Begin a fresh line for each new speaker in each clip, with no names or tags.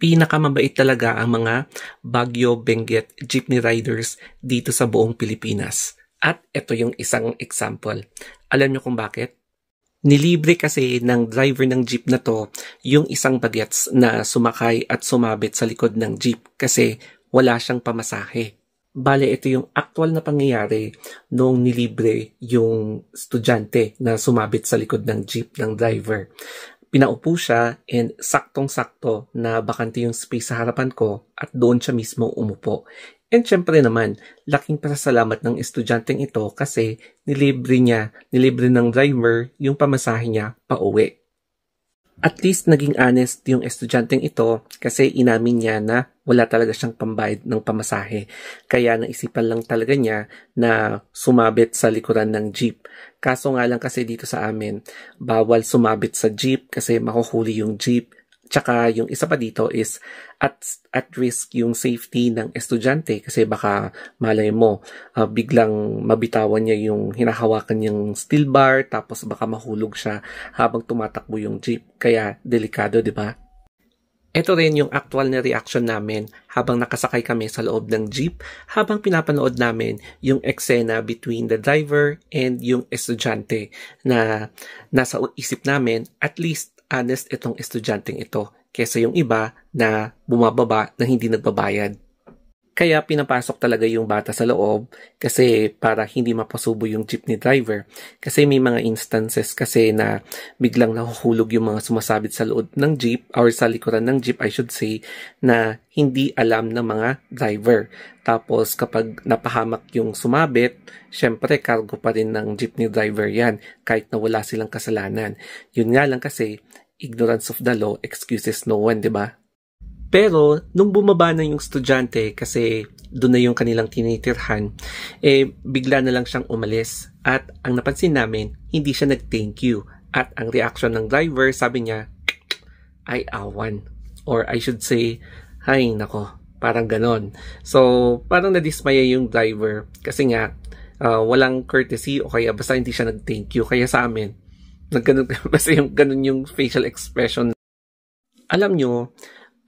Pinakamabait talaga ang mga Baguio Benguet jeepney riders dito sa buong Pilipinas. At ito yung isang example. Alam niyo kung bakit? Nilibre kasi ng driver ng jeep na to yung isang bagets na sumakay at sumabit sa likod ng jeep kasi wala siyang pamasahe. Bale, ito yung actual na pangyayari nung nilibre yung estudyante na sumabit sa likod ng jeep ng driver. Pinaupo siya and saktong-sakto na bakante yung space sa harapan ko at doon siya mismo umupo. And syempre naman, laking pasasalamat ng estudyanteng ito kasi nilibre ng driver yung pamasahe niya pauwi. At least naging honest yung estudyanteng ito kasi inamin niya na wala talaga siyang pambayad ng pamasahe. Kaya naisipan lang talaga niya na sumabit sa likuran ng jeep. Kaso nga lang kasi dito sa amin, bawal sumabit sa jeep kasi makuhuli yung jeep. Tsaka yung isa pa dito is at risk yung safety ng estudyante kasi baka malay mo biglang mabitawan niya yung hinahawakan niyang steel bar tapos baka mahulog siya habang tumatakbo yung jeep. Kaya delikado, di ba? Ito rin yung actual na reaction namin habang nakasakay kami sa loob ng jeep habang pinapanood namin yung eksena between the driver and yung estudyante na nasa isip namin at least honest itong estudyanteng ito kesa yung iba na bumababa na hindi nagbabayad. Kaya pinapasok talaga yung bata sa loob kasi para hindi mapasubo yung jeepney driver. Kasi may mga instances kasi na biglang nahuhulog yung mga sumasabit sa loob ng jeep or sa likuran ng jeep I should say na hindi alam ng mga driver. Tapos kapag napahamak yung sumabit, syempre cargo pa rin ng jeepney driver yan kahit na wala silang kasalanan. Yun nga lang kasi ignorance of the law excuses no one, di ba? Pero, nung bumaba na yung estudyante kasi doon na yung kanilang tinitirhan, bigla na lang siyang umalis. At ang napansin namin, hindi siya nag-thank you. At ang reaction ng driver, sabi niya, ay awan. Or I should say, ay nako, parang ganon. So, parang nadismaya yung driver kasi nga, walang courtesy o kaya basta hindi siya nag-thank you. Kaya sa amin, basta yung ganun yung facial expression. Alam nyo,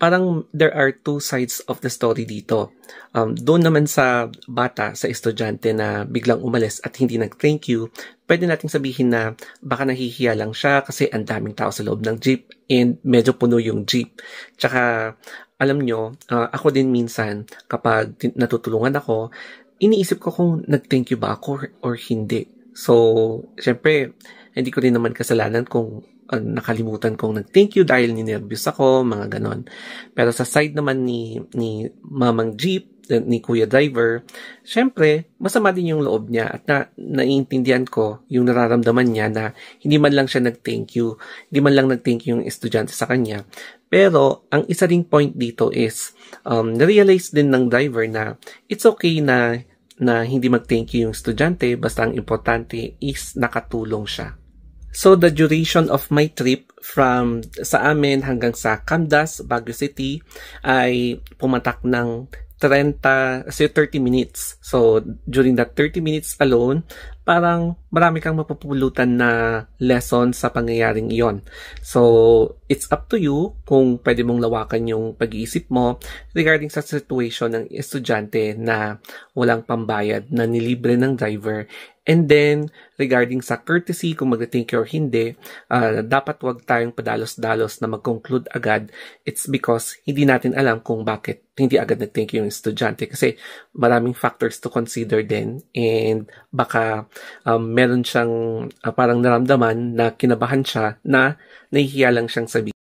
parang there are two sides of the story dito. Doon naman sa bata, sa estudyante na biglang umalis at hindi nag-thank you, pwede nating sabihin na baka nahihiya lang siya kasi ang daming tao sa loob ng jeep and medyo puno yung jeep. Tsaka, alam nyo, ako din minsan kapag natutulungan ako, iniisip ko kung nag-thank you ba ako or hindi. So, syempre, hindi ko rin naman kasalanan kung nakalimutan kong nag-thank you dahil ninervyos ako, mga ganon. Pero sa side naman ni Mamang Jeep, ni Kuya Driver, syempre, masama din yung loob niya at naiintindihan ko yung nararamdaman niya na hindi man lang siya nag-thank you, hindi man lang nag-thank you yung estudyante sa kanya. Pero, ang isa ring point dito is, na-realize din ng driver na it's okay na hindi mag-thank you yung estudyante basta ang importante is nakatulong siya. So, the duration of my trip from sa amin hanggang sa Camdas, Baguio City ay pumatak ng 30 minutes. So, during that 30 minutes alone, parang marami kang mapupulutan na lesson sa pangyayaring iyon. So, it's up to you kung pwede mong lawakan yung pag-iisip mo regarding sa situation ng estudyante na walang pambayad na nilibre ng driver. And then, regarding sa courtesy, kung mag-thank you or hindi, dapat wag tayong padalos-dalos na mag-conclude agad. It's because hindi natin alam kung bakit hindi agad nag-thank you yung estudyante. Kasi maraming factors to consider din. And baka meron siyang parang naramdaman na kinabahan siya na nahihiya lang siyang sabihin.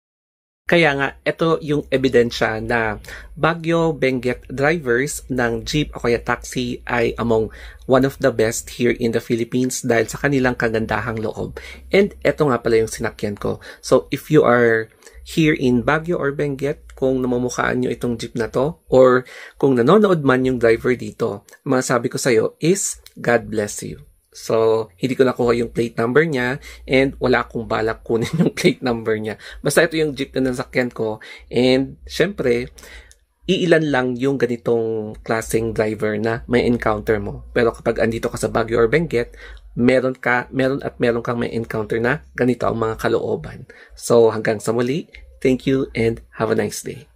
Kaya nga, ito yung ebidensya na Baguio Benguet drivers ng jeep o kaya taxi ay among one of the best here in the Philippines dahil sa kanilang kagandahang loob. And ito nga pala yung sinakyan ko. So, if you are here in Baguio or Benguet, kung namamukhaan nyo itong jeep na to, or kung nanonood man yung driver dito, masasabi ko sa'yo is, God bless you. So, hindi ko nakuha yung plate number niya and wala akong balak kunin yung plate number niya. Basta ito yung jeep na nasakyan ko and syempre, iilan lang yung ganitong klaseng driver na may encounter mo. Pero kapag andito ka sa Baguio or Benguet, meron kang may encounter na ganito ang mga kalooban. So, hanggang sa muli, thank you and have a nice day.